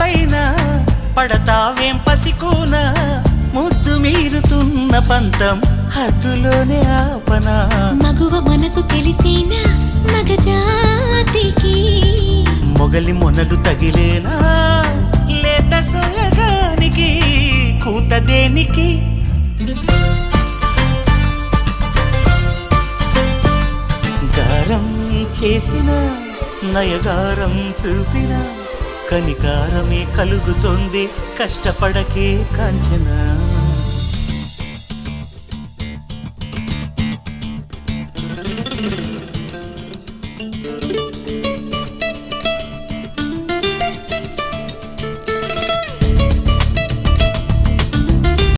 పైన పడతావేం పసికోన ముద్దు మీరుతున్న పంతం హద్దులోనే ఆపనా మగువ మనసు తెలిసేనా మగజాతికి మొగలి మొనలు తగిలేనా లేత సోయగానికి కూత దేనికి గారం చేసిన నయగారం చూపిన కనికారమే కలుగుతోంది కష్టపడకే కాంచనా